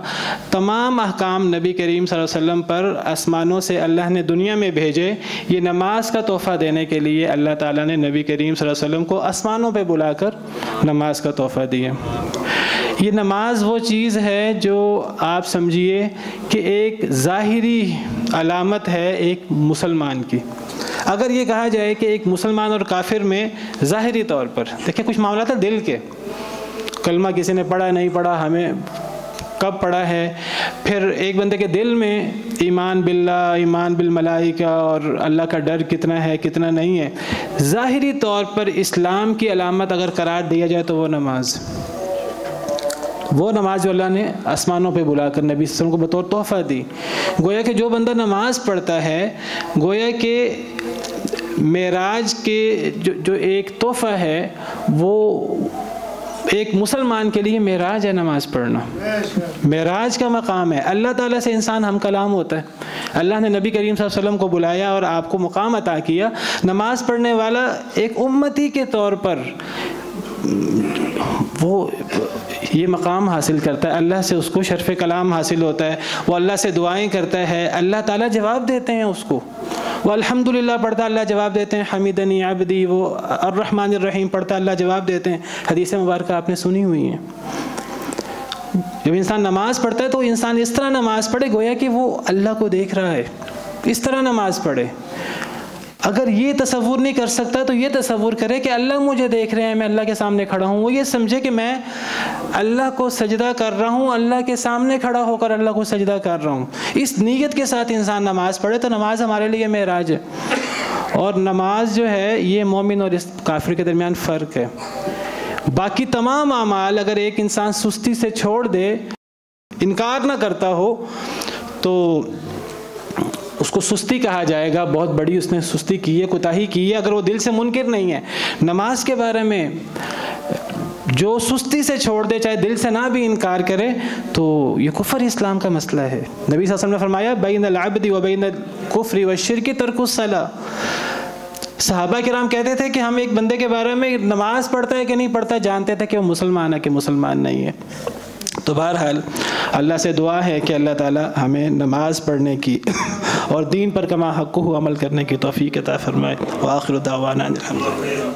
تمام احکام نبی کریم صلی اللہ علیہ وسلم پر آسمانوں سے اللہ نے دنیا میں بھیجے، یہ نماز کا تحفہ دینے کے لیے اللہ تعالیٰ نے نبی کریم صلی اللہ علیہ وسلم کو آسمانوں پہ بلا کر نماز کا تحفہ دیا۔ یہ نماز وہ چیز ہے جو آپ سمجھیے کہ ایک ظاہری علامت ہے ایک مسلمان کی۔ اگر یہ کہا جائے کہ ایک مسلمان اور کافر میں ظاہری طور پر دیکھیں کچھ معاملات ہیں دل کے، کلمہ کسی نے پڑھا نہیں پڑھا، ہمیں کب پڑھا ہے، پھر ایک بندے کے دل میں ایمان باللہ، ایمان بالملائکہ اور اللہ کا ڈر کتنا ہے کتنا نہیں ہے، ظاہری طور پر اسلام کی علامت اگر قرار دیا جائے تو وہ نماز جو اللہ نے آسمانوں پہ بلا کر نبی صلی اللہ علیہ وسلم کو بطور تحفہ دی۔ گویا کہ جو بندہ نماز پڑھتا ہے، گویا کہ معراج کے جو ایک تحفہ ہے وہ ایک مسلمان کے لیے معراج ہے نماز پڑھنا، معراج کا مقام ہے۔ اللہ تعالیٰ سے انسان ہم کلام ہوتا ہے، اللہ نے نبی کریم صلی اللہ علیہ وسلم کو بلایا اور آپ کو مقام عطا کیا۔ نماز پڑھنے والا ایک امتی کے طور پر وہ یہ مقام حاصل کرتا ہے، اللہ سے اس کو شرف کلام حاصل ہوتا ہے، وہ اللہ سے دعائیں کرتا ہے، اللہ تعالیٰ جواب دیتے ہیں اس کو، وہ الحمدللہ پڑھتا اللہ جواب دیتے ہیں، حمیدنی عبدی، وہ الرحمن الرحیم پڑھتا اللہ جواب دیتے ہیں۔ حدیث مبارکہ آپ نے سنی ہوئی ہیں۔ جب انسان نماز پڑھتا ہے تو انسان اس طرح نماز پڑھے گویا کہ وہ اللہ کو دیکھ رہا ہے، اس طرح نماز پڑھے۔ اگر یہ تصور نہیں کر سکتا تو یہ تصور کرے کہ اللہ مجھے دیکھ رہے ہیں، میں اللہ کے سامنے کھڑا ہوں، وہ یہ سمجھے کہ میں اللہ کو سجدہ کر رہا ہوں، اللہ کے سامنے کھڑا ہو کر اللہ کو سجدہ کر رہا ہوں۔ اس نیت کے ساتھ انسان نماز پڑھے تو نماز ہمارے لیے معراج ہے۔ اور نماز جو ہے یہ مومن اور اس کافر کے درمیان فرق ہے۔ باقی تمام اعمال اگر ایک انسان سستی سے چھوڑ دے، انکار نہ کرتا ہو، تو اس کو سستی کہا جائے گا، بہت بڑی اس نے سستی کی ہے، کوتاہی کی ہے، اگر وہ دل سے منکر نہیں ہے۔ نماز کے بارے میں جو سستی سے چھوڑ دے، چاہے دل سے نہ بھی انکار کرے، تو یہ کفر اسلام کا مسئلہ ہے۔ نبی صلی اللہ علیہ وسلم نے فرمایا بین العبد و بین الکفر والشرک ترک الصلاۃ۔ صحابہ کرام کہتے تھے کہ ہم ایک بندے کے بارے میں نماز پڑھتا ہے کہ نہیں پڑھتا جانتے تھے کہ وہ مسلمان ہے کہ مسلمان نہیں ہے۔ تو بہرحال اللہ سے دعا ہے کہ اللہ تعالی ہمیں نماز پڑھنے کی اور دین پر کما حقہ عمل کرنے کی توفیق عطا فرمائے۔ وآخر دعوانا الحمدللہ۔